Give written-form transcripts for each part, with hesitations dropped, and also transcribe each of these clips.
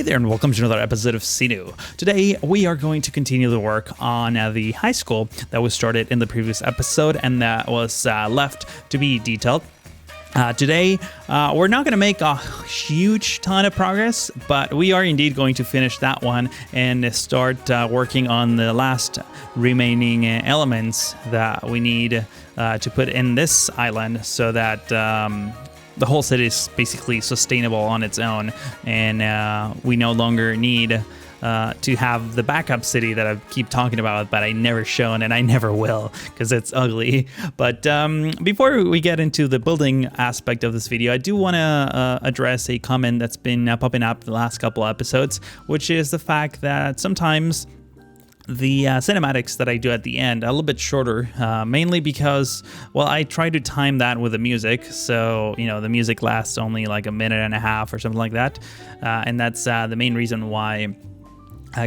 there and welcome to another episode of Seenu. Today we are going to continue the work on the high school that was started in the previous episode and that was left to be detailed. Today we're not going to make a huge ton of progress, but we are indeed going to finish that one and start working on the last remaining elements that we need to put in this island so that the whole city is basically sustainable on its own, and we no longer need to have the backup city that I keep talking about, but I never shown and I never will because it's ugly. But before we get into the building aspect of this video, I do want to address a comment that's been popping up the last couple episodes, which is the fact that sometimes the cinematics that I do at the end are a little bit shorter, mainly because, well, I try to time that with the music. So, you know, the music lasts only like a minute and a half or something like that. And that's the main reason why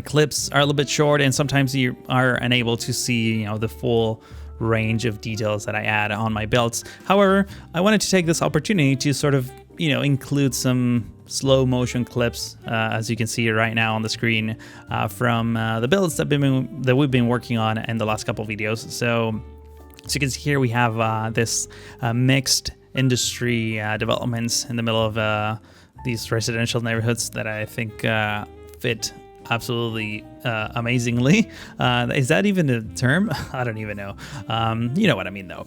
clips are a little bit short, and sometimes you are unable to see, you know, the full range of details that I add on my builds. However, I wanted to take this opportunity to sort of, you know, include some slow motion clips, as you can see right now on the screen, from the builds that we've been working on in the last couple of videos. So as you can see here, we have this mixed industry developments in the middle of these residential neighborhoods that I think fit absolutely amazingly. Is that even a term? I don't even know. You know what I mean though.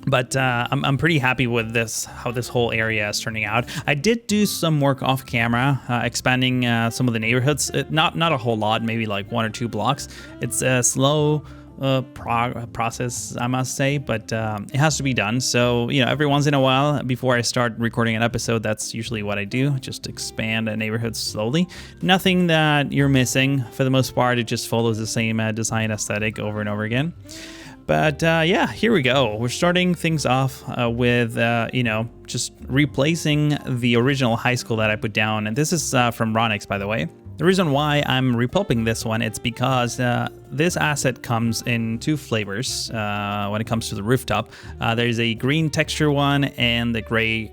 But I'm pretty happy with this, how this whole area is turning out. I did do some work off camera, expanding some of the neighborhoods. Not a whole lot, maybe like 1 or 2 blocks. It's a slow process, I must say, but it has to be done. So, you know, every once in a while, before I start recording an episode, that's usually what I do. Just expand a neighborhood slowly. Nothing that you're missing. For the most part, it just follows the same design aesthetic over and over again. But yeah, here we go. We're starting things off with, you know, just replacing the original high school that I put down. And this is from Ronix, by the way. The reason why I'm repulping this one, it's because this asset comes in 2 flavors when it comes to the rooftop. There's a green texture one and the gray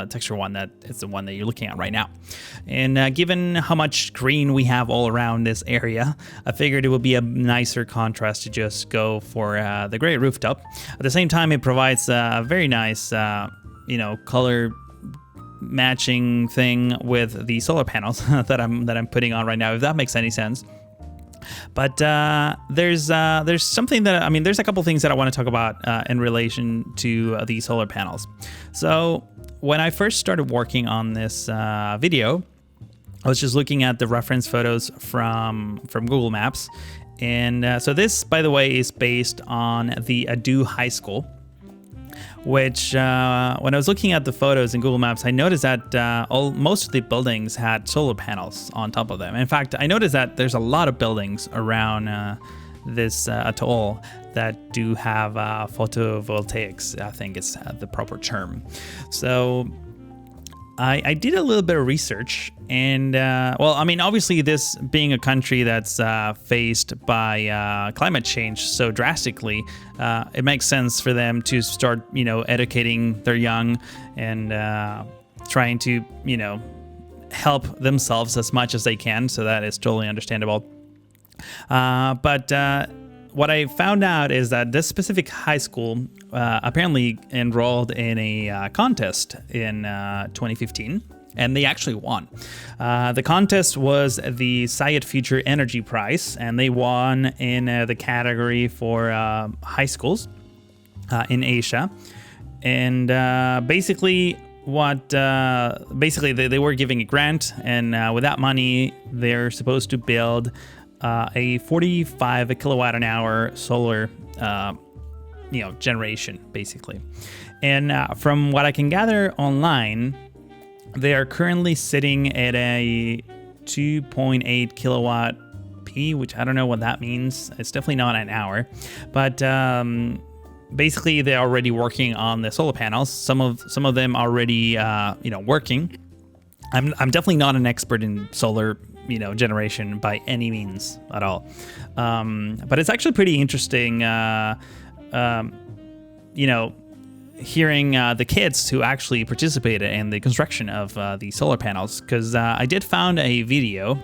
texture one that is the one that you're looking at right now. And given how much green we have all around this area, I figured it would be a nicer contrast to just go for the gray rooftop. At the same time, it provides a very nice, you know, color matching thing with the solar panels that I'm putting on right now, if that makes any sense. But there's something that, I mean, there's a couple things that I want to talk about in relation to the solar panels. So when I first started working on this video, I was just looking at the reference photos from Google Maps. And so this, by the way, is based on the Addu High School, which when I was looking at the photos in Google Maps, I noticed that most of the buildings had solar panels on top of them. In fact, I noticed that there's a lot of buildings around this atoll that do have photovoltaics, I think is the proper term. So I did a little bit of research, and well, I mean, obviously this being a country that's faced by climate change so drastically, it makes sense for them to start, you know, educating their young and trying to, you know, help themselves as much as they can. So that is totally understandable. But what I found out is that this specific high school apparently enrolled in a contest in 2015, and they actually won. The contest was the Sayed Future Energy Prize, and they won in the category for high schools in Asia. And basically, they were giving a grant, and with that money, they're supposed to build a 45 kilowatt an hour solar, you know, generation, basically. And from what I can gather online, they are currently sitting at a 2.8 kilowatt P, which I don't know what that means. It's definitely not an hour, but basically they're already working on the solar panels. Some of them already, you know, working. I'm definitely not an expert in solar, you know, generation by any means at all. But it's actually pretty interesting, you know, hearing the kids who actually participated in the construction of the solar panels, because I did found a video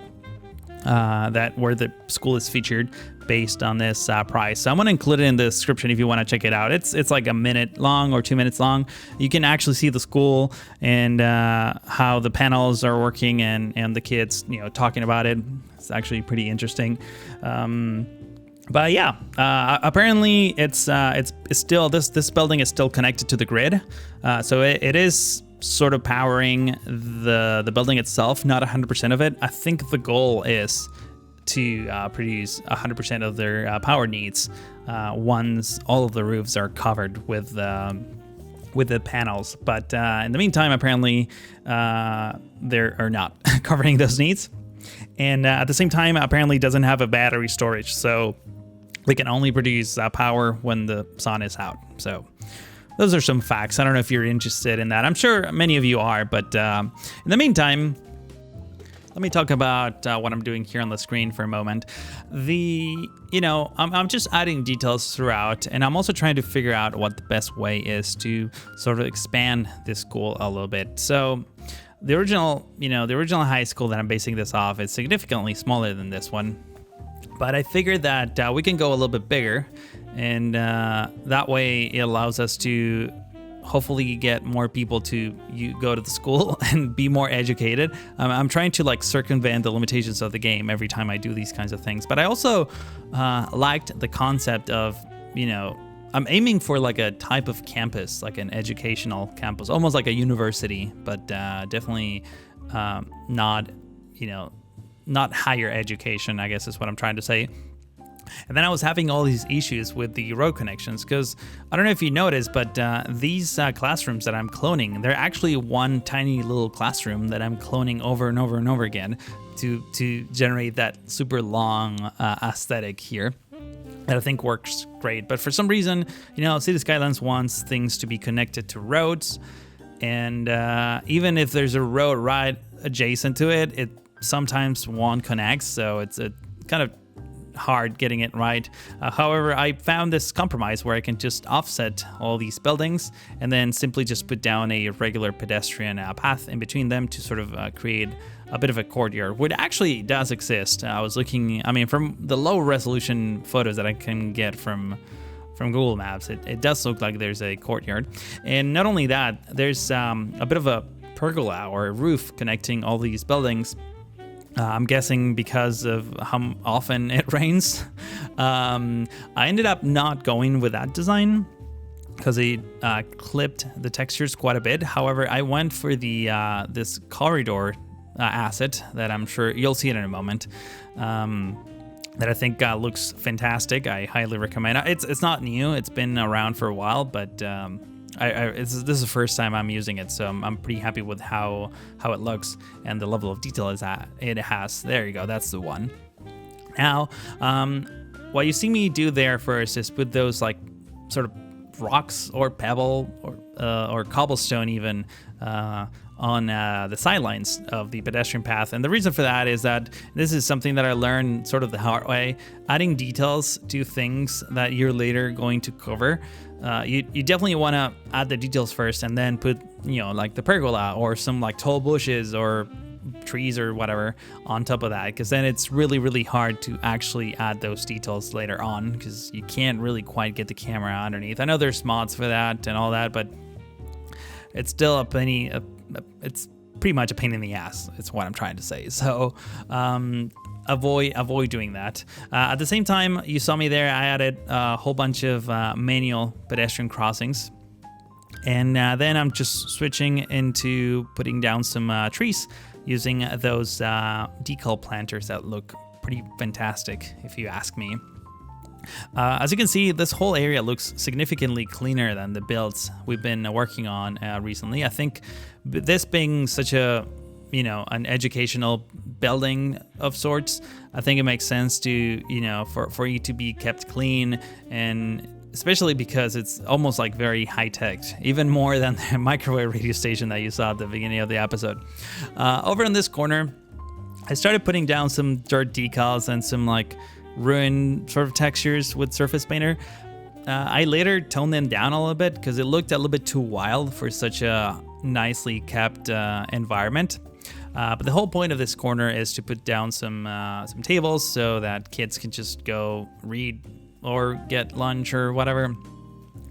that where the school is featured based on this prize. So I'm gonna include it in the description if you want to check it out. It's like a minute long or 2 minutes long. You can actually see the school and how the panels are working and the kids, talking about it. It's actually pretty interesting. But yeah, apparently it's still this building is still connected to the grid, so it is sort of powering the building itself, not 100% of it. I think the goal is to produce 100% of their power needs once all of the roofs are covered with the panels. But in the meantime, apparently they are not covering those needs, and at the same time, apparently it doesn't have a battery storage, so we can only produce power when the sun is out. So those are some facts. I don't know if you're interested in that. I'm sure many of you are, but in the meantime, let me talk about what I'm doing here on the screen for a moment. I'm just adding details throughout, and I'm also trying to figure out what the best way is to sort of expand this school a little bit. So the original high school that I'm basing this off is significantly smaller than this one. But I figured that we can go a little bit bigger, and that way it allows us to hopefully get more people to go to the school and be more educated. I'm trying to circumvent the limitations of the game every time I do these kinds of things. But I also liked the concept of, I'm aiming for a type of campus, like an educational campus, almost like a university, but definitely not higher education, I guess is what I'm trying to say. And then I was having all these issues with the road connections, because I don't know if you noticed, but these classrooms that I'm cloning, they're actually one tiny little classroom that I'm cloning over and over and over again to generate that super long aesthetic here that I think works great. But for some reason, Cities Skylines wants things to be connected to roads, and even if there's a road right adjacent to it, it sometimes won't connect, so it's a kind of hard getting it right. However, I found this compromise where I can just offset all these buildings and then simply just put down a regular pedestrian path in between them to sort of create a bit of a courtyard, which actually does exist. I was looking, from the low resolution photos that I can get from Google Maps, it does look like there's a courtyard. And not only that, there's a bit of a pergola or a roof connecting all these buildings. I'm guessing because of how often it rains. I ended up not going with that design because it clipped the textures quite a bit. However, I went for the this corridor asset that I'm sure you'll see it in a moment. That I think looks fantastic. I highly recommend it. It's not new. It's been around for a while, but this is the first time I'm using it, so I'm pretty happy with how it looks and the level of detail it has. There you go, that's the one. Now, what you see me do there first is put those sort of rocks or pebble or cobblestone even on the sidelines of the pedestrian path. And the reason for that is that this is something that I learned sort of the hard way. Adding details to things that you're later going to cover, you definitely want to add the details first and then put, the pergola or some tall bushes or trees or whatever on top of that, because then it's really, really hard to actually add those details later on because you can't really quite get the camera underneath. I know there's mods for that and all that, but it's still it's pretty much a pain in the ass. It's what I'm trying to say. So avoid doing that. At the same time, you saw me there. I added a whole bunch of manual pedestrian crossings, and then I'm just switching into putting down some trees using those decal planters that look pretty fantastic, if you ask me. As you can see, this whole area looks significantly cleaner than the builds we've been working on recently. I think this being such an educational building of sorts, I think it makes sense to, for you to be kept clean, and especially because it's almost very high tech, even more than the microwave radio station that you saw at the beginning of the episode. Over in this corner, I started putting down some dirt decals and some ruined sort of textures with Surface Painter. I later toned them down a little bit because it looked a little bit too wild for such a nicely kept environment. But the whole point of this corner is to put down some tables so that kids can just go read or get lunch or whatever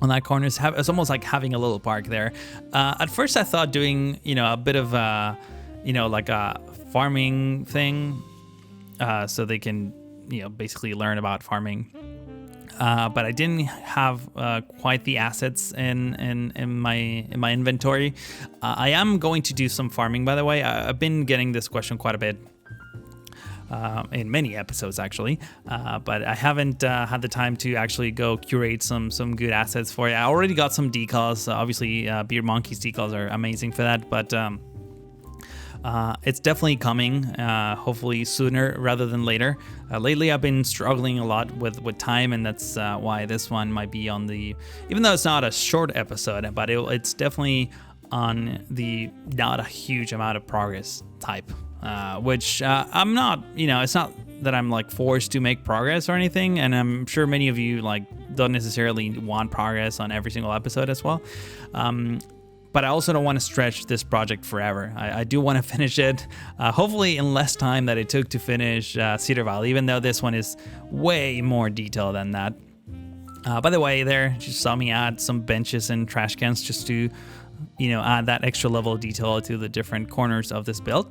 on that corner. It's almost like having a little park there. At first I thought doing, a bit of like a farming thing, so they can, basically learn about farming. But I didn't have quite the assets in my inventory. I am going to do some farming, by the way. I've been getting this question quite a bit in many episodes, actually. But I haven't had the time to actually go curate some good assets for it. I already got some decals. Obviously, Beer Monkey's decals are amazing for that. But it's definitely coming, hopefully sooner rather than later. Lately, I've been struggling a lot with time, and that's why this one might be on the, even though it's not a short episode, but it's definitely on the not a huge amount of progress type, which I'm not, it's not that I'm like forced to make progress or anything, and I'm sure many of you like don't necessarily want progress on every single episode as well. But I also don't want to stretch this project forever. I do want to finish it, hopefully in less time that it took to finish Cedar Valley, even though this one is way more detailed than that. By the way, there, you saw me add some benches and trash cans just to, add that extra level of detail to the different corners of this build.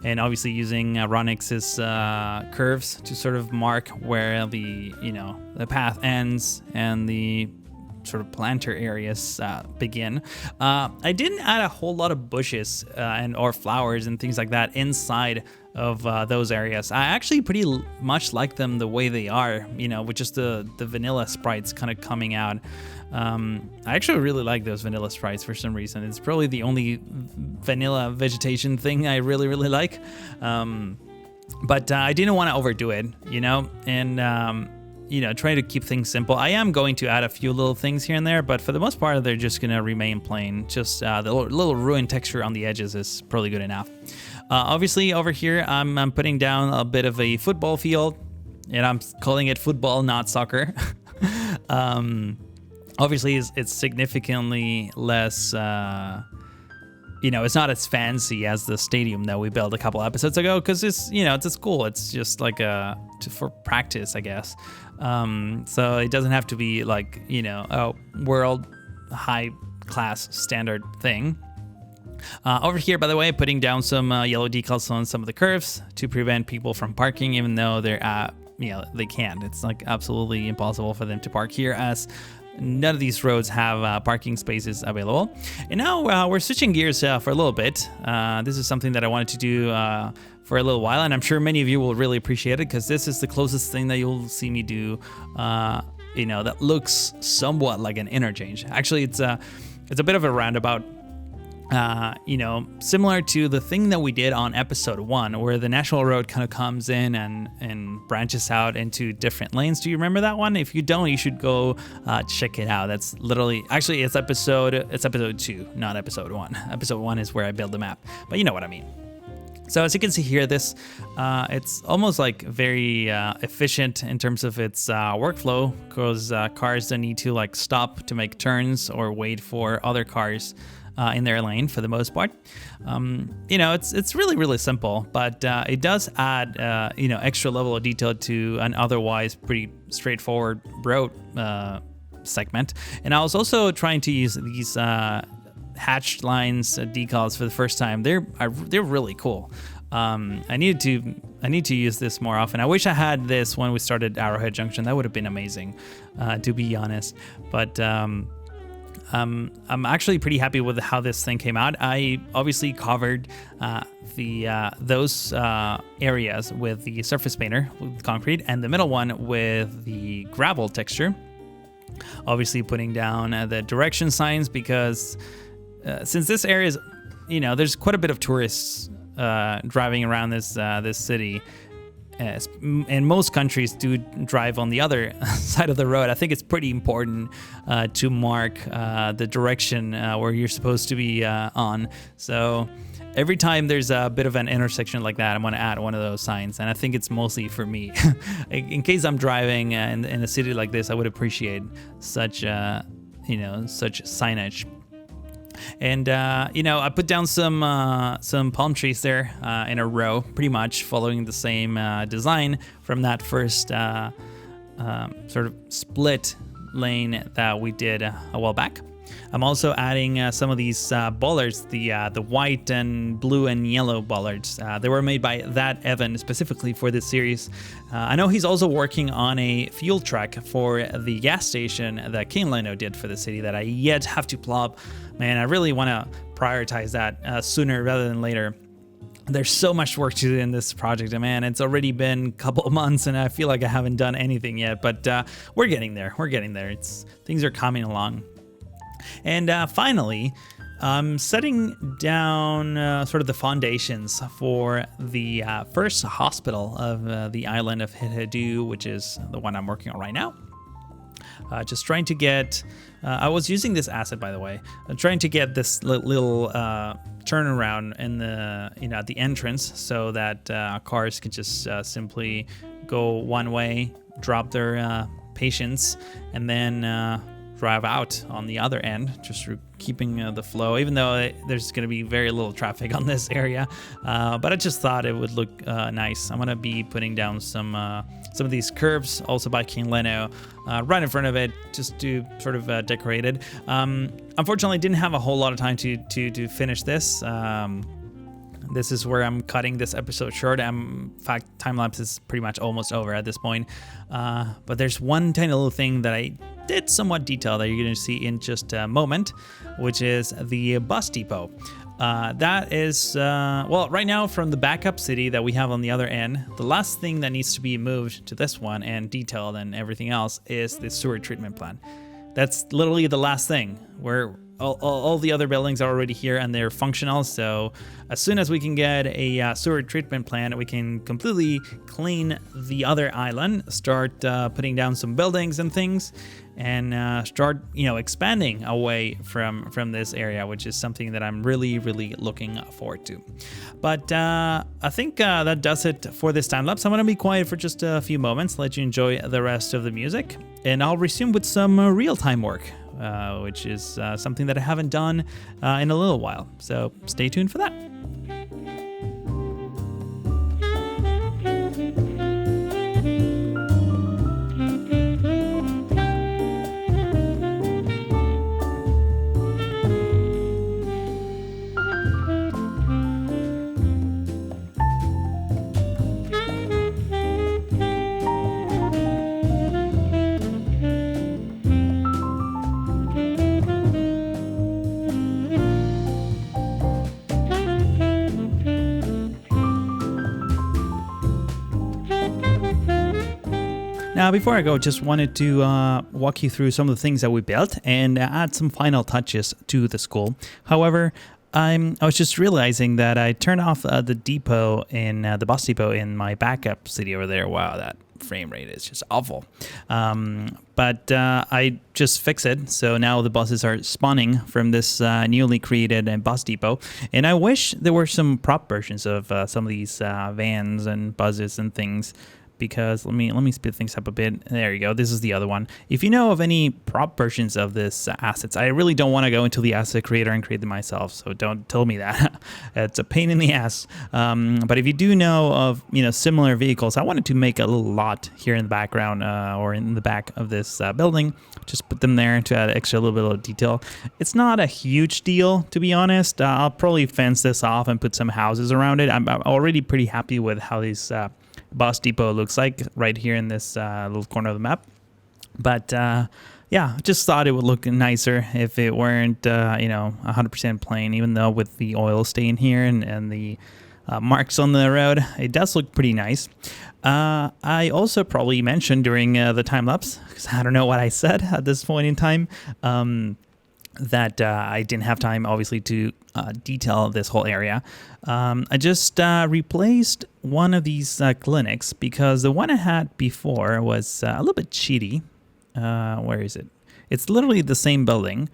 And obviously using Ronix's curves to sort of mark where the path ends and the sort of planter areas begin. I didn't add a whole lot of bushes or flowers and things like that inside of those areas. I actually pretty much like them the way they are, with just the vanilla sprites kind of coming out. I actually really like those vanilla sprites for some reason. It's probably the only vanilla vegetation thing I really, really like. But I didn't want to overdo it, and try to keep things simple. I am going to add a few little things here and there, but for the most part, they're just going to remain plain. Just the little ruined texture on the edges is probably good enough. Obviously, over here, I'm putting down a bit of a football field, and I'm calling it football, not soccer. Obviously, it's significantly less... it's not as fancy as the stadium that we built a couple episodes ago, because it's a school. It's just like for practice, I guess. So it doesn't have to be like a world high class standard thing. Over here, by the way, putting down some yellow decals on some of the curves to prevent people from parking, even though they're they can't. It's like absolutely impossible for them to park here, as none of these roads have parking spaces available. And now we're switching gears for a little bit. This is something that I wanted to do for a little while, and I'm sure many of you will really appreciate it, because this is the closest thing that you'll see me do, that looks somewhat like an interchange. Actually, it's a bit of a roundabout. Similar to the thing that we did on episode 1, where the national road kind of comes in and branches out into different lanes. Do you remember that one? If you don't, you should go check it out. That's literally, actually, it's episode 2, not episode 1. Episode 1 is where I build the map, but you know what I mean. So as you can see here, this it's almost like very efficient in terms of its workflow, because cars don't need to like stop to make turns or wait for other cars in their lane for the most part. It's really, really simple, but it does add, extra level of detail to an otherwise pretty straightforward road segment. And I was also trying to use these hatched lines decals for the first time. They're really cool. I need to use this more often. I wish I had this when we started Arrowhead Junction. That would have been amazing, to be honest. But I'm actually pretty happy with how this thing came out. I obviously covered those areas with the surface painter with concrete, and the middle one with the gravel texture. Obviously putting down the direction signs, because since this area is, there's quite a bit of tourists driving around this city. And most countries do drive on the other side of the road. I think it's pretty important to mark the direction where you're supposed to be on. So Every time there's a bit of an intersection like that, I'm going to add one of those signs, and I think it's mostly for me. In case I'm driving in a city like this, I would appreciate such such signage. And I put down some palm trees there in a row, pretty much following the same design from that first sort of split lane that we did a while back. I'm also adding some of these bollards, the white and blue and yellow bollards. They were made by that Evan specifically for this series. I know he's also working on a fuel truck for the gas station that King Leno did for the city that I yet have to plop. Man, I really want to prioritize that sooner rather than later. There's so much work to do in this project, and man, it's already been a couple of months, and I feel like I haven't done anything yet. But we're getting there. Things are coming along. And finally, I'm setting down sort of the foundations for the first hospital of the island of Addu, which is the one I'm working on right now. Just trying to get, I was using this asset, by the way, trying to get this little turnaround in the, at the entrance so that cars can just simply go one way, drop their patients, and then drive out on the other end, just keeping the flow, even though there's going to be very little traffic on this area. But I just thought it would look nice. I'm going to be putting down some of these curves also by King Leno right in front of it, just to sort of decorate it. Unfortunately, I didn't have a whole lot of time to finish this. This is where I'm cutting this episode short. In fact, time-lapse is pretty much almost over at this point. But there's one tiny little thing that I did somewhat detail that you're going to see in just a moment, which is the bus depot. That is, right now from the backup city that we have on the other end, the last thing that needs to be moved to this one and detailed and everything else is the sewer treatment plant. That's literally the last thing, where all the other buildings are already here and they're functional. So as soon as we can get a sewer treatment plant, we can completely clean the other island, start putting down some buildings and things, and start expanding away from this area, which is something that I'm really looking forward to. But I think that does it for this time lapse. I'm going to be quiet for just a few moments, let you enjoy the rest of the music, and I'll resume with some real-time work, which is something that I haven't done in a little while. So stay tuned for that. Now, before I go, just wanted to walk you through some of the things that we built and add some final touches to the school. However, I was just realizing that I turned off the bus depot in my backup city over there. Wow, that frame rate is just awful. But I just fixed it, so now the buses are spawning from this newly created bus depot. And I wish there were some prop versions of some of these vans and buses and things, because let me speed things up a bit. There you go. This is the other one. If you know of any prop versions of this assets, I really don't want to go into the asset creator and create them myself, so don't tell me that. It's a pain in the ass. But if you do know of similar vehicles, I wanted to make a little lot here in the background or in the back of this building. Just put them there to add extra little bit of detail. It's not a huge deal, to be honest. I'll probably fence this off and put some houses around it. I'm already pretty happy with how these bus depot looks like right here in this little corner of the map. But just thought it would look nicer if it weren't 100% plain, even though with the oil stain here and the marks on the road, it does look pretty nice. I also probably mentioned during the time lapse, because I don't know what I said at this point in time, that I didn't have time, obviously, to detail this whole area. I just replaced one of these clinics, because the one I had before was a little bit cheaty. Where is it? It's literally the same building,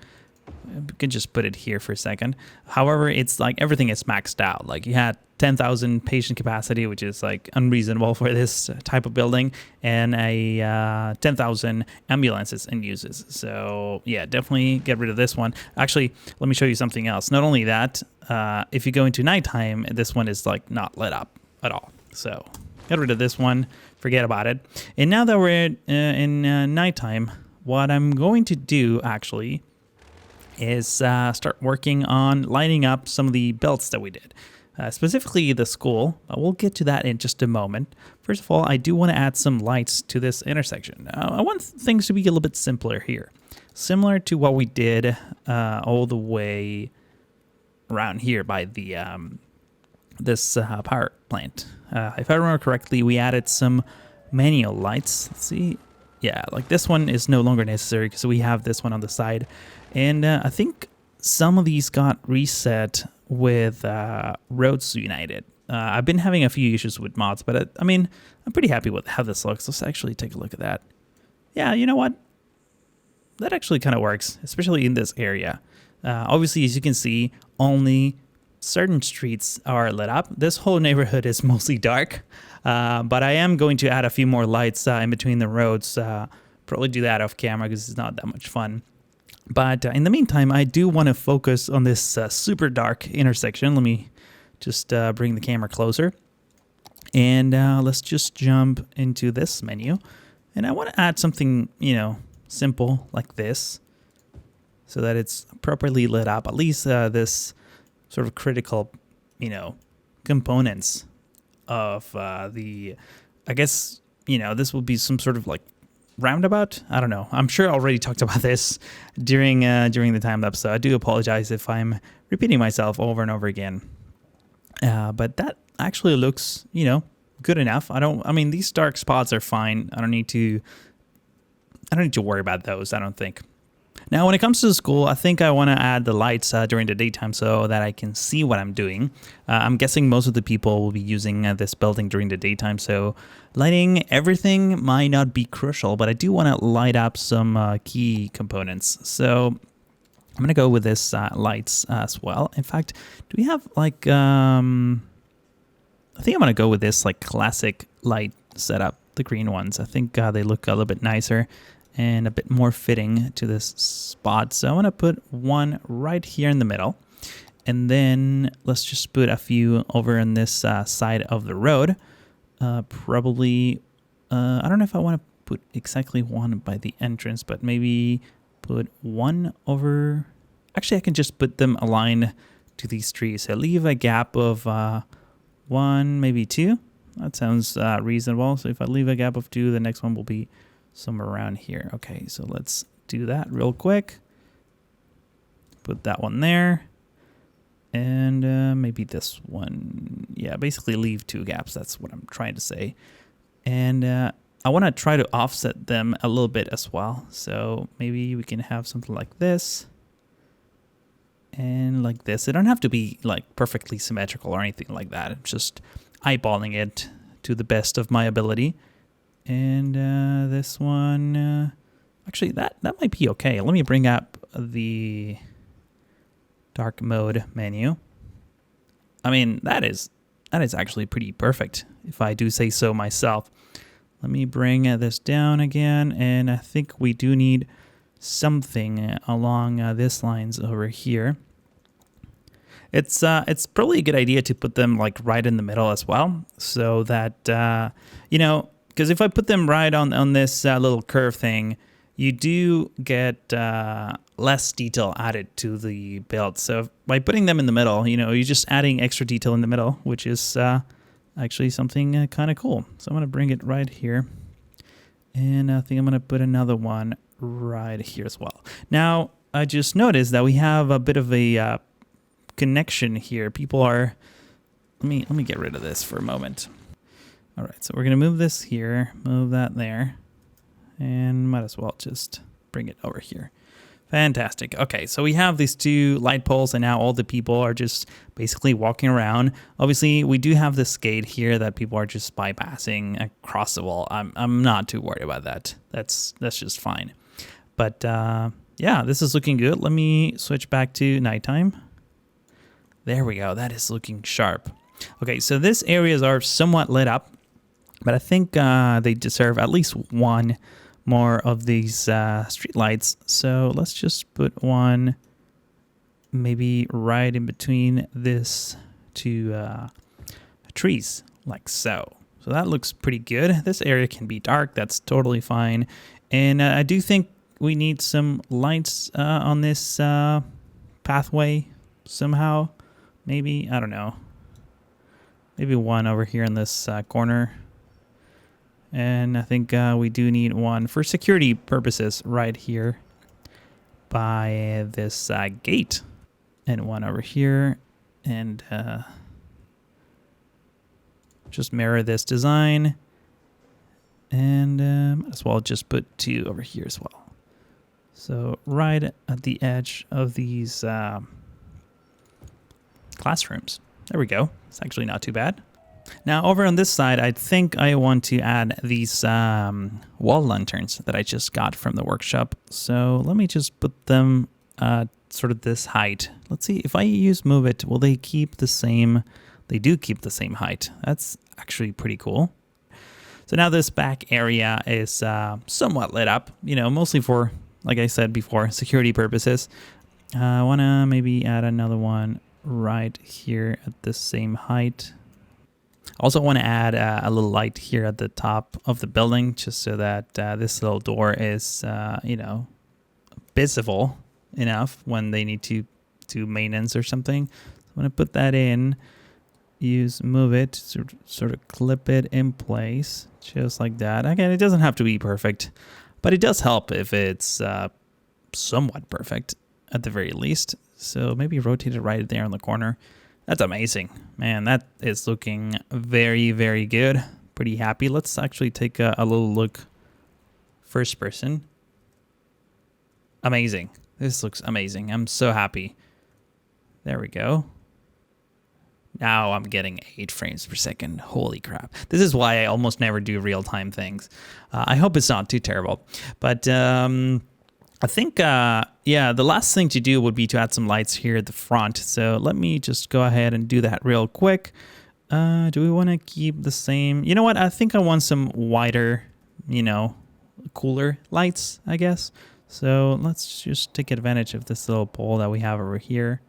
We can just put it here for a second. However, it's like everything is maxed out. Like you had 10,000 patient capacity, which is like unreasonable for this type of building, and a 10,000 ambulances and uses. So yeah, definitely get rid of this one. Actually, let me show you something else. Not only that, if you go into nighttime, this one is like not lit up at all. So get rid of this one, forget about it. And now that we're in nighttime, what I'm going to do actually is start working on lighting up some of the belts that we did. Specifically the school, but we'll get to that in just a moment. First of all, I do want to add some lights to this intersection. I want things to be a little bit simpler here. Similar to what we did all the way around here by the this power plant. If I remember correctly, we added some manual lights. Let's see. Yeah, like this one is no longer necessary because we have this one on the side. And I think some of these got reset with Roads United. I've been having a few issues with mods, but I mean, I'm pretty happy with how this looks. Let's actually take a look at that. Yeah, you know what? That actually kind of works, especially in this area. Obviously, as you can see, only certain streets are lit up. This whole neighborhood is mostly dark, but I am going to add a few more lights in between the roads. Probably do that off camera because it's not that much fun. But in the meantime, I do want to focus on this super dark intersection. Let me just bring the camera closer. And let's just jump into this menu. And I want to add something, you know, simple like this so that it's properly lit up. At least this sort of critical, you know, components of I guess, you know, this will be some sort of like roundabout. I don't know. I'm sure I already talked about this during the time lapse, so I do apologize if I'm repeating myself over and over again. But that actually looks, you know, good enough. I mean, these dark spots are fine. I don't need to worry about those, I don't think. Now, when it comes to the school, I think I want to add the lights during the daytime so that I can see what I'm doing. I'm guessing most of the people will be using this building during the daytime, so lighting everything might not be crucial, but I do want to light up some key components. So I'm going to go with this lights as well. In fact, do we have like, I think I'm going to go with this like classic light setup, the green ones. I think they look a little bit nicer and a bit more fitting to this spot. So I want to put one right here in the middle. And then let's just put a few over on this side of the road. Probably, I don't know if I want to put exactly one by the entrance, but maybe put one over. Actually, I can just put them aligned to these trees. So leave a gap of one, maybe two. That sounds reasonable. So if I leave a gap of two, the next one will be somewhere around here. Okay, so let's do that real quick. Put that one there. And maybe this one. Yeah, basically leave two gaps. That's what I'm trying to say. And I want to try to offset them a little bit as well. So maybe we can have something like this. And like this. They don't have to be like perfectly symmetrical or anything like that. I'm just eyeballing it to the best of my ability. And this one, actually that might be okay. Let me bring up the dark mode menu. I mean, that is actually pretty perfect, if I do say so myself. Let me bring this down again, and I think we do need something along this lines over here. It's probably a good idea to put them like right in the middle as well, so that you know. Because if I put them right on this little curve thing, you do get less detail added to the build. So by putting them in the middle, you know, you're just adding extra detail in the middle, which is actually something kind of cool. So I'm going to bring it right here. And I think I'm going to put another one right here as well. Now, I just noticed that we have a bit of a connection here. People are... Let me get rid of this for a moment. All right, so we're going to move this here, move that there, and might as well just bring it over here. Fantastic. Okay, so we have these two light poles, and now all the people are just basically walking around. Obviously, we do have this gate here that people are just bypassing across the wall. I'm not too worried about that. That's just fine. But Yeah, this is looking good. Let me switch back to nighttime. There we go. That is looking sharp. Okay, so these areas are somewhat lit up, but I think they deserve at least one more of these street lights. So let's just put one maybe right in between this two trees, like so. So that looks pretty good. This area can be dark. That's totally fine. And I do think we need some lights on this pathway somehow. Maybe, I don't know. Maybe one over here in this corner. And I think we do need one for security purposes right here by this gate. And one over here. And just mirror this design. And as well, just put two over here as well. So right at the edge of these classrooms. There we go. It's actually not too bad. Now over on this side, I think I want to add these wall lanterns that I just got from the workshop. So let me just put them sort of this height. Let's see, if I use move it, will they keep the same? They do keep the same height. That's actually pretty cool. So now this back area is somewhat lit up, you know, mostly for, like I said before, security purposes. I want to maybe add another one right here at the same height. Also want to add a little light here at the top of the building, just so that this little door is, you know, visible enough when they need to do maintenance or something. So I'm going to put that in, use move it, sort of clip it in place, just like that. Again, it doesn't have to be perfect, but it does help if it's somewhat perfect at the very least. So maybe rotate it right there in the corner. That's amazing. Man, that is looking very, very good. Pretty happy. Let's actually take a little look first person. Amazing. This looks amazing. I'm so happy. There we go. Now I'm getting 8 frames per second. Holy crap. This is why I almost never do real-time things. I hope it's not too terrible. But I think, yeah, the last thing to do would be to add some lights here at the front. So let me just go ahead and do that real quick. Do we want to keep the same? You know what? I think I want some wider, you know, cooler lights, I guess. So let's just take advantage of this little pole that we have over here.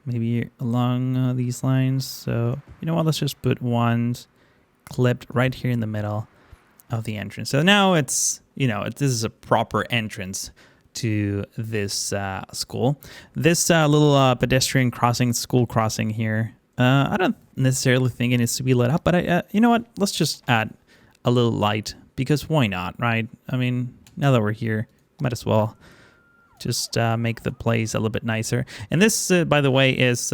Maybe along these lines. So, you know what? Let's just put ones clipped right here in the middle of the entrance. So now it's, you know, this is a proper entrance to this school. This little pedestrian crossing, school crossing here, I don't necessarily think it needs to be lit up, but you know what? Let's just add a little light, because why not, right? I mean, now that we're here, might as well just make the place a little bit nicer. And this, by the way, is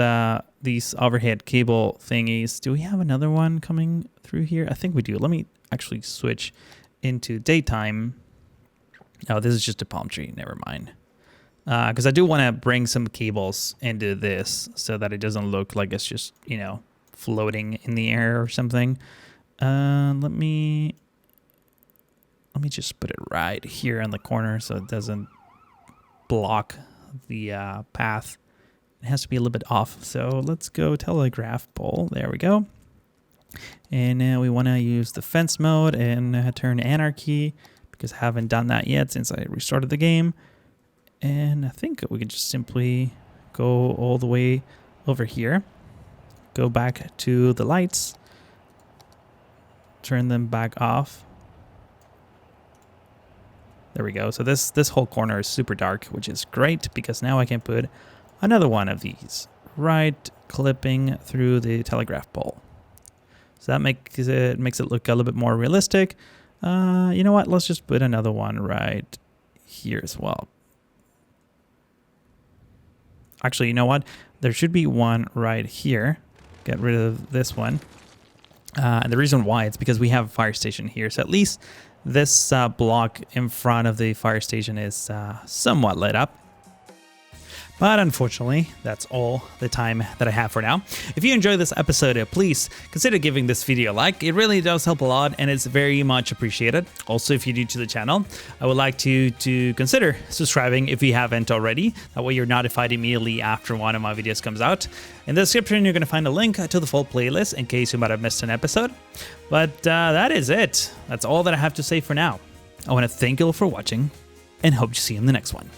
these overhead cable thingies. Do we have another one coming through here? I think we do. Let me actually switch into daytime. Oh, this is just a palm tree. Never mind. Because I do want to bring some cables into this so that it doesn't look like it's just, you know, floating in the air or something. Let me just put it right here in the corner so it doesn't block the path. It has to be a little bit off. So let's go telegraph pole. There we go. And we want to use the fence mode and turn anarchy, because I haven't done that yet since I restarted the game. And I think we can just simply go all the way over here. Go back to the lights. Turn them back off. There we go. So this whole corner is super dark, which is great, because now I can put another one of these right clipping through the telegraph pole. So that makes it look a little bit more realistic. You know what? Let's just put another one right here as well. Actually, you know what? There should be one right here. Get rid of this one. And the reason why, it's because we have a fire station here. So at least this block in front of the fire station is somewhat lit up. But unfortunately, that's all the time that I have for now. If you enjoyed this episode, please consider giving this video a like. It really does help a lot and it's very much appreciated. Also, if you're new to the channel, I would like to consider subscribing if you haven't already. That way you're notified immediately after one of my videos comes out. In the description, you're going to find a link to the full playlist in case you might have missed an episode. But that is it. That's all that I have to say for now. I want to thank you all for watching and hope to see you in the next one.